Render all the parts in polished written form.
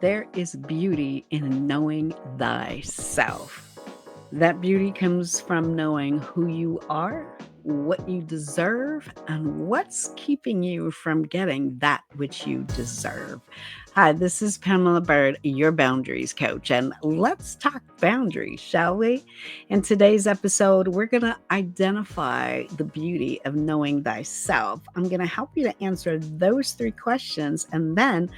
There is beauty in knowing thyself. That beauty comes from knowing who you are, what you deserve, and what's keeping you from getting that which you deserve. Hi, this is Pamela Bird, your boundaries coach, and let's talk boundaries, shall we? In today's episode, we're going to identify the beauty of knowing thyself. I'm going to help you to answer those three questions, and then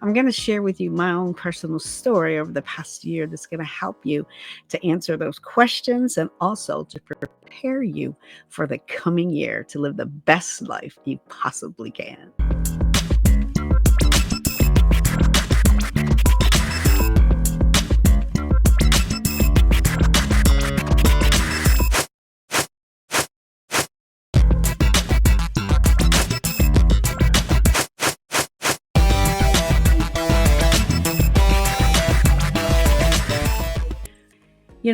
I'm going to share with you my own personal story over the past year that's going to help you to answer those questions and also to prepare you for the coming year to live the best life you possibly can.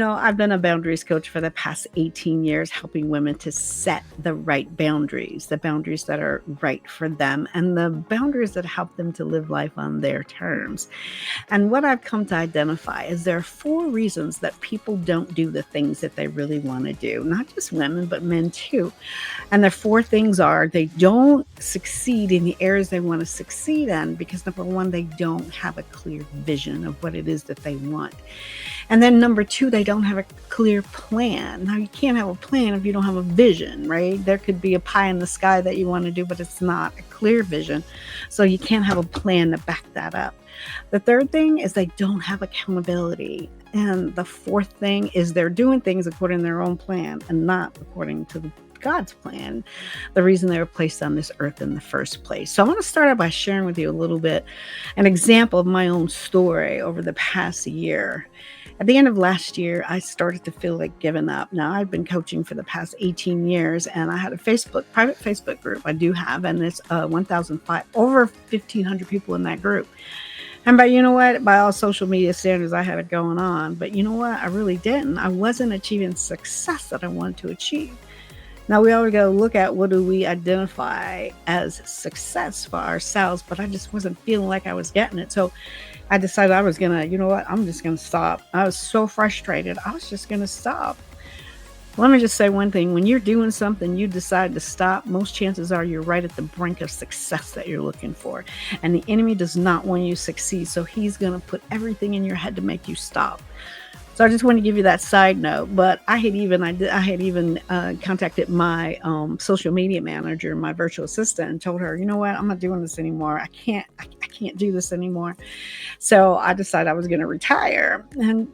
I've been a boundaries coach for the past 18 years, helping women to set the right boundaries, the boundaries that are right for them, and the boundaries that help them to live life on their terms. And what I've come to identify is there are 4 reasons that people don't do the things that they really want to do, not just women, but men too. And the 4 things are they don't succeed in the areas they want to succeed in because, number 1, they don't have a clear vision of what it is that they want. And then number 2, they don't have a clear plan. Now, you can't have a plan if you don't have a vision, right? There could be a pie in the sky that you want to do, but it's not a clear vision. So you can't have a plan to back that up. The third thing is they don't have accountability. And the fourth thing is they're doing things according to their own plan and not according to God's plan, the reason they were placed on this earth in the first place. So I want to start out by sharing with you a little bit an example of my own story over the past year. At the end of last year, I started to feel like giving up. Now, I've been coaching for the past 18 years, and I had a private Facebook group. I do have, and it's over 1,500 people in that group. And by all social media standards, I had it going on. But you know what? I really didn't. I wasn't achieving success that I wanted to achieve. Now, we always got to look at what do we identify as success for ourselves, but I just wasn't feeling like I was getting it. So I decided I was going to, I'm just going to stop. I was so frustrated. I was just going to stop. Let me just say one thing. When you're doing something, you decide to stop, most chances are you're right at the brink of success that you're looking for. And the enemy does not want you to succeed. So he's going to put everything in your head to make you stop. So I just want to give you that side note. But I had even contacted my social media manager, my virtual assistant, and told her, you know what, I'm not doing this anymore. I can't do this anymore. So I decided I was going to retire. And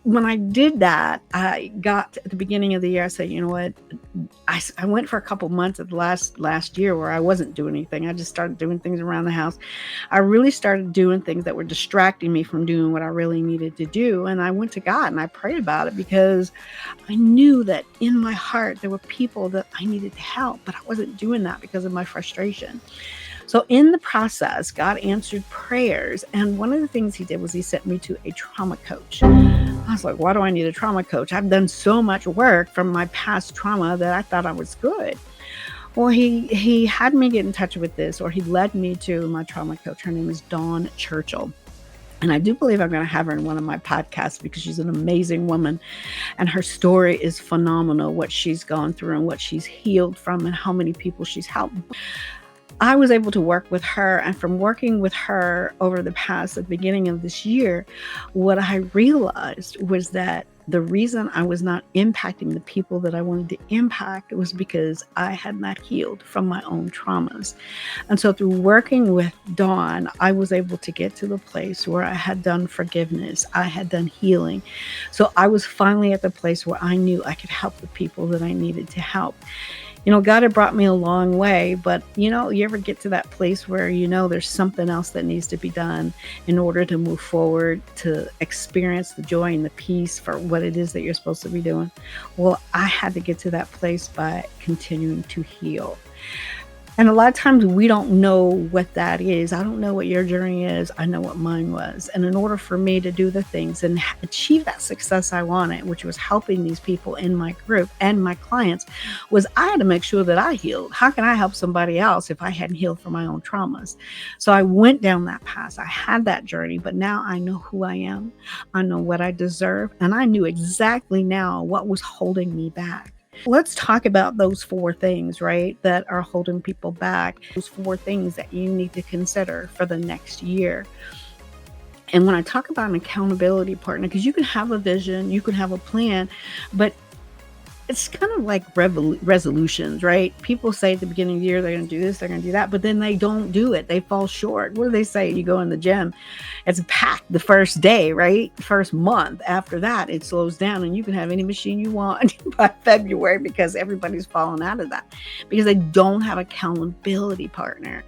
when I did that, I got at the beginning of the year, I said, you know what, I went for a couple months of the last year where I wasn't doing anything. I just started doing things around the house. I really started doing things that were distracting me from doing what I really needed to do. And I went to God and I prayed about it because I knew that in my heart, there were people that I needed to help, but I wasn't doing that because of my frustration. So in the process, God answered prayers. And one of the things he did was he sent me to a trauma coach. I was like, why do I need a trauma coach? I've done so much work from my past trauma that I thought I was good. Well, he had me get in touch with this, or he led me to my trauma coach. Her name is Dawn Churchill. And I do believe I'm going to have her in one of my podcasts because she's an amazing woman. And her story is phenomenal, what she's gone through and what she's healed from and how many people she's helped. I was able to work with her, and from working with her over the beginning of this year, what I realized was that the reason I was not impacting the people that I wanted to impact was because I had not healed from my own traumas. And so through working with Dawn, I was able to get to the place where I had done forgiveness, I had done healing. So I was finally at the place where I knew I could help the people that I needed to help. God had brought me a long way, but you ever get to that place where there's something else that needs to be done in order to move forward, to experience the joy and the peace for what it is that you're supposed to be doing? Well, I had to get to that place by continuing to heal. And a lot of times we don't know what that is. I don't know what your journey is. I know what mine was. And in order for me to do the things and achieve that success I wanted, which was helping these people in my group and my clients, was I had to make sure that I healed. How can I help somebody else if I hadn't healed from my own traumas? So I went down that path. I had that journey, but now I know who I am. I know what I deserve. And I knew exactly now what was holding me back. Let's talk about those 4 things, right, that are holding people back. Those 4 things that you need to consider for the next year. And when I talk about an accountability partner, because you can have a vision, you can have a plan, but it's kind of like resolutions, right? People say at the beginning of the year they're going to do this, they're going to do that, but then they don't do it. They fall short. What do they say? You go in the gym, it's packed the first day, right? First month. After that, it slows down, and you can have any machine you want by February because everybody's fallen out of that because they don't have accountability partner.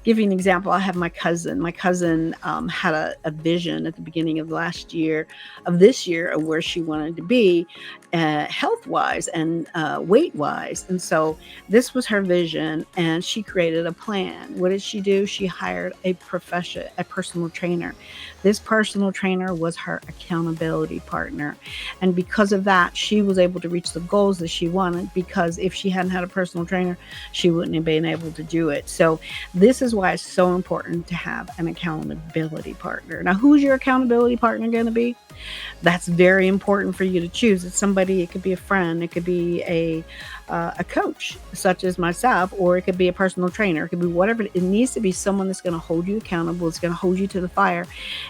Give you an example. I have my cousin. My cousin had a vision at the beginning of this year, of where she wanted to be health-wise and weight-wise. And so this was her vision, and she created a plan. What did she do? She hired a personal trainer. This personal trainer was her accountability partner. And because of that, she was able to reach the goals that she wanted, because if she hadn't had a personal trainer, she wouldn't have been able to do it. So this is why it's so important to have an accountability partner. Now, who's your accountability partner going to be? That's very important for you to choose. It's somebody, it could be a friend, it could be a coach, such as myself, or it could be a personal trainer. It could be whatever. It needs to be someone that's going to hold you accountable. It's going to hold you to the fire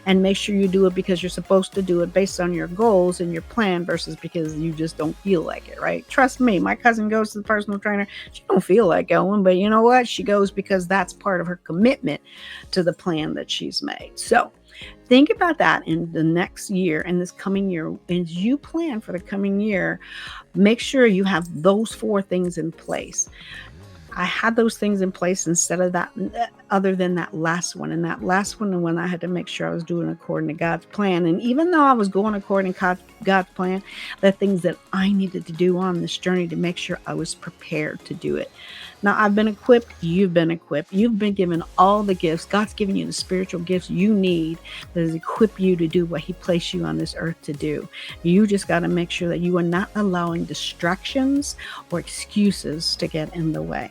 and make sure you do it because you're supposed to do it based on your goals and your plan versus because you just don't feel like it, right? Trust me, my cousin goes to the personal trainer. She don't feel like going, but you know what? She goes because that's part of her commitment to the plan that she's made. So think about that in the next year and this coming year. As you plan for the coming year, make sure you have those 4 things in place. I had those things in place instead of that, other than that last one. And that last one, the one I had to make sure I was doing according to God's plan. And even though I was going according to God's plan, the things that I needed to do on this journey to make sure I was prepared to do it. Now, I've been equipped. You've been equipped. You've been given all the gifts. God's given you the spiritual gifts you need that equip you to do what He placed you on this earth to do. You just got to make sure that you are not allowing distractions or excuses to get in the way.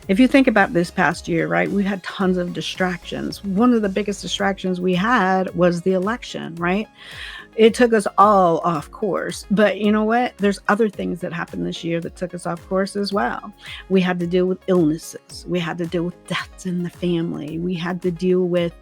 If you think about this past year, right, we had tons of distractions. One of the biggest distractions we had was the election, right? It took us all off course. But you know what? There's other things that happened this year that took us off course as well. We had to deal with illnesses. We had to deal with deaths in the family. We had to deal with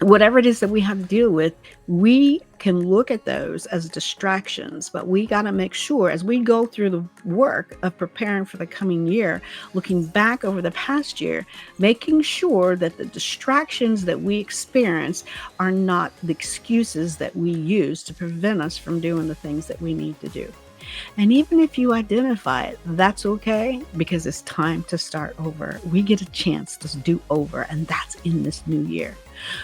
whatever it is that we have to deal with. We can look at those as distractions, but we got to make sure as we go through the work of preparing for the coming year, looking back over the past year, making sure that the distractions that we experience are not the excuses that we use to prevent us from doing the things that we need to do. And even if you identify it, that's okay, because it's time to start over. We get a chance to do over, and that's in this new year.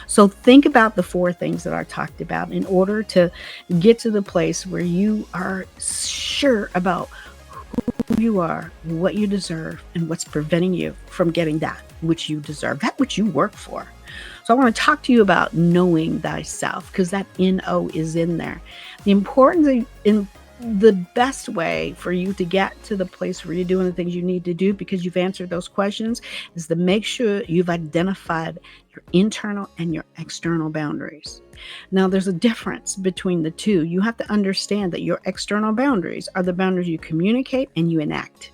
So think about the 4 things that I talked about in order to get to the place where you are sure about who you are, what you deserve, and what's preventing you from getting that which you deserve, that which you work for. So I want to talk to you about knowing thyself, because that N-O is in there. The importance in the best way for you to get to the place where you're doing the things you need to do because you've answered those questions is to make sure you've identified your internal and your external boundaries. Now, there's a difference between the two. You have to understand that your external boundaries are the boundaries you communicate and you enact.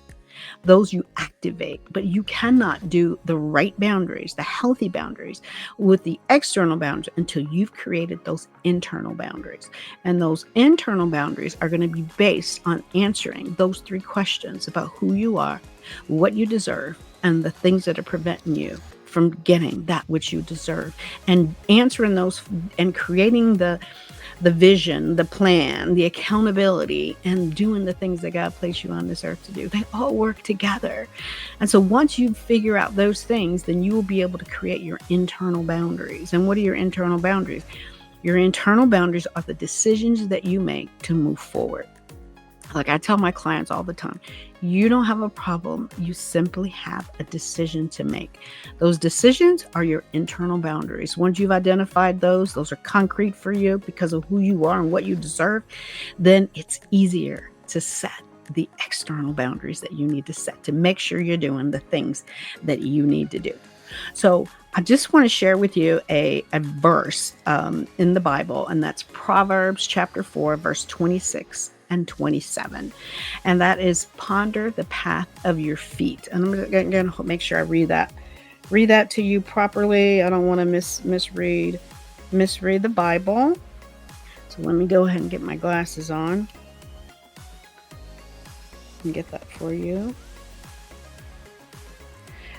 Those you activate, but you cannot do the right boundaries, the healthy boundaries, with the external boundaries until you've created those internal boundaries. And those internal boundaries are going to be based on answering those 3 questions about who you are, what you deserve, and the things that are preventing you from getting that which you deserve. And answering those and creating the vision, the plan, the accountability, and doing the things that God placed you on this earth to do. They all work together. And so once you figure out those things, then you will be able to create your internal boundaries. And what are your internal boundaries? Your internal boundaries are the decisions that you make to move forward. Like I tell my clients all the time, you don't have a problem. You simply have a decision to make. Those decisions are your internal boundaries. Once you've identified those are concrete for you because of who you are and what you deserve, then it's easier to set the external boundaries that you need to set to make sure you're doing the things that you need to do. So I just want to share with you a verse in the Bible, and that's Proverbs chapter 4, verse 26 and 27. And that is ponder the path of your feet. And I'm going to make sure I read that to you properly. I don't want to misread the Bible. So let me go ahead and get my glasses on and get that for you.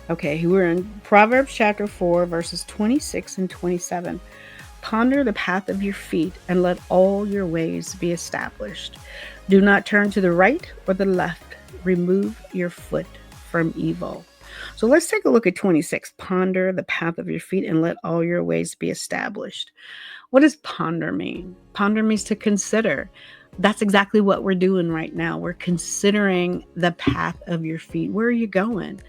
Okay, we're in Proverbs chapter 4, verses 26 and 27. Ponder the path of your feet and let all your ways be established. Do not turn to the right or the left. Remove your foot from evil. So let's take a look at 26. Ponder the path of your feet and let all your ways be established. What does ponder mean? Ponder means to consider. That's exactly what we're doing right now. We're considering the path of your feet. Where are you going?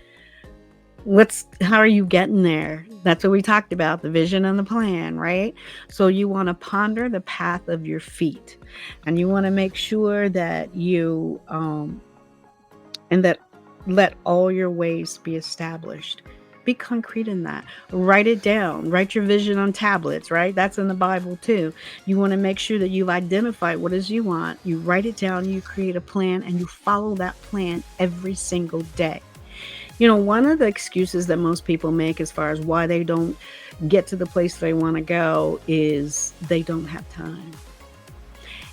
How are you getting there? That's what we talked about, the vision and the plan, right? So you want to ponder the path of your feet, and you want to make sure that you and that let all your ways be established. Be concrete in that. Write it down. Write your vision on tablets, right? That's in the Bible too. You want to make sure that you've identified what it is you want. You write it down, you create a plan, and you follow that plan every single day. You know, one of the excuses that most people make as far as why they don't get to the place they want to go is they don't have time.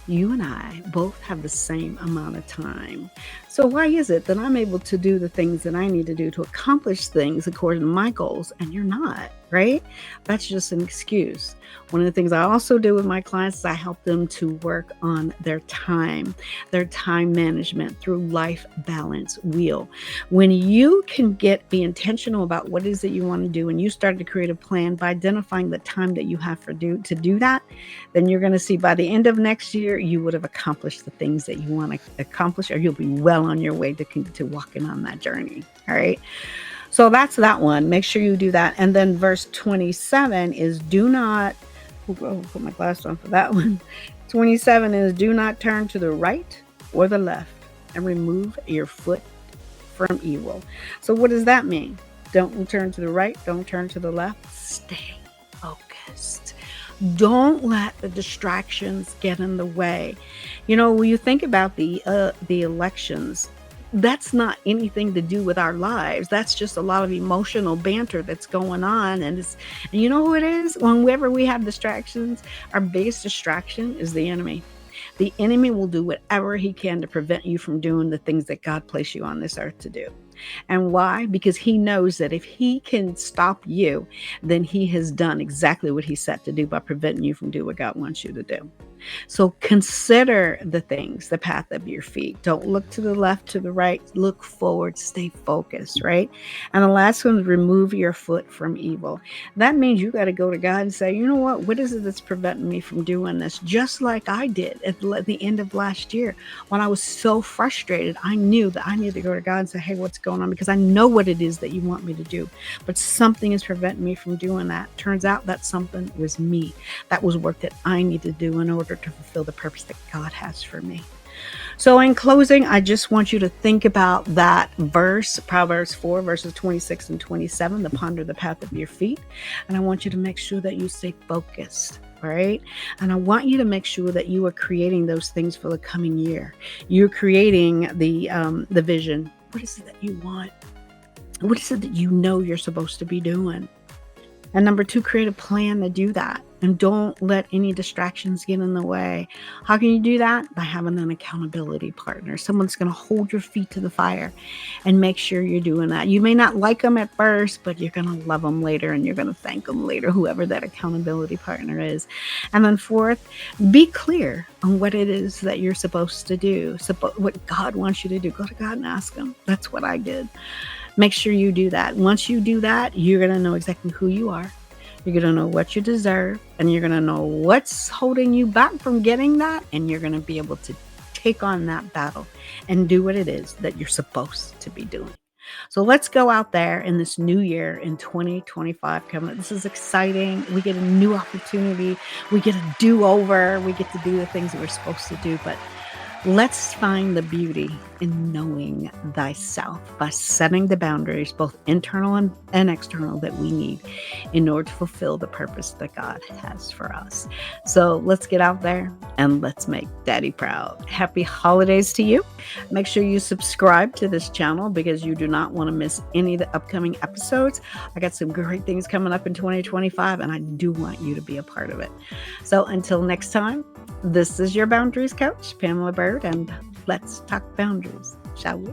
You and I both have the same amount of time. So why is it that I'm able to do the things that I need to do to accomplish things according to my goals and you're not, right? That's just an excuse. One of the things I also do with my clients is I help them to work on their time management through life balance wheel. When you can be intentional about what it is that you want to do and you start to create a plan by identifying the time that you have to do that, then you're going to see by the end of next year, you would have accomplished the things that you want to accomplish, or you'll be well on your way to walking on that journey. All right. So that's that one. Make sure you do that. And then verse 27 is do not, put my glasses on for that one. 27 is do not turn to the right or the left and remove your foot from evil. So what does that mean? Don't turn to the right. Don't turn to the left. Stay focused. Don't let the distractions get in the way. You know, when you think about the elections, that's not anything to do with our lives. That's just a lot of emotional banter that's going on. And you know who it is? Whenever we have distractions, our biggest distraction is the enemy. The enemy will do whatever he can to prevent you from doing the things that God placed you on this earth to do. And why? Because he knows that if he can stop you, then he has done exactly what he set to do by preventing you from doing what God wants you to do. So consider the things, the path of your feet. Don't look to the left, to the right. Look forward, stay focused, right? And the last one is remove your foot from evil. That means you got to go to God and say, you know what is it that's preventing me from doing this? Just like I did at the end of last year when I was so frustrated. I knew that I needed to go to God and say, hey, what's going on? Because I know what it is that you want me to do, but something is preventing me from doing that. Turns out that something was me. That was work that I need to do in order to fulfill the purpose that God has for me. So in closing, I just want you to think about that verse, Proverbs 4, verses 26 and 27, the ponder the path of your feet. And I want you to make sure that you stay focused. All right. And I want you to make sure that you are creating those things for the coming year. You're creating the vision. What is it that you want? What is it that you know you're supposed to be doing? And number 2, create a plan to do that. And don't let any distractions get in the way. How can you do that? By having an accountability partner. Someone's going to hold your feet to the fire and make sure you're doing that. You may not like them at first, but you're going to love them later and you're going to thank them later, whoever that accountability partner is. And then 4th, be clear on what it is that you're supposed to do. What God wants you to do. Go to God and ask him. That's what I did. Make sure you do that. Once you do that, you're going to know exactly who you are. You're going to know what you deserve, and you're going to know what's holding you back from getting that, and you're going to be able to take on that battle and do what it is that you're supposed to be doing. So let's go out there in this new year in 2025 coming. This is exciting. We get a new opportunity. We get a do-over. We get to do the things that we're supposed to do. But let's find the beauty in knowing thyself by setting the boundaries, both internal and external, that we need in order to fulfill the purpose that God has for us. So let's get out there and let's make Daddy proud. Happy holidays to you. Make sure you subscribe to this channel because you do not want to miss any of the upcoming episodes. I got some great things coming up in 2025, and I do want you to be a part of it. So until next time, this is your boundaries coach, Pamela Bird, and let's talk boundaries, shall we?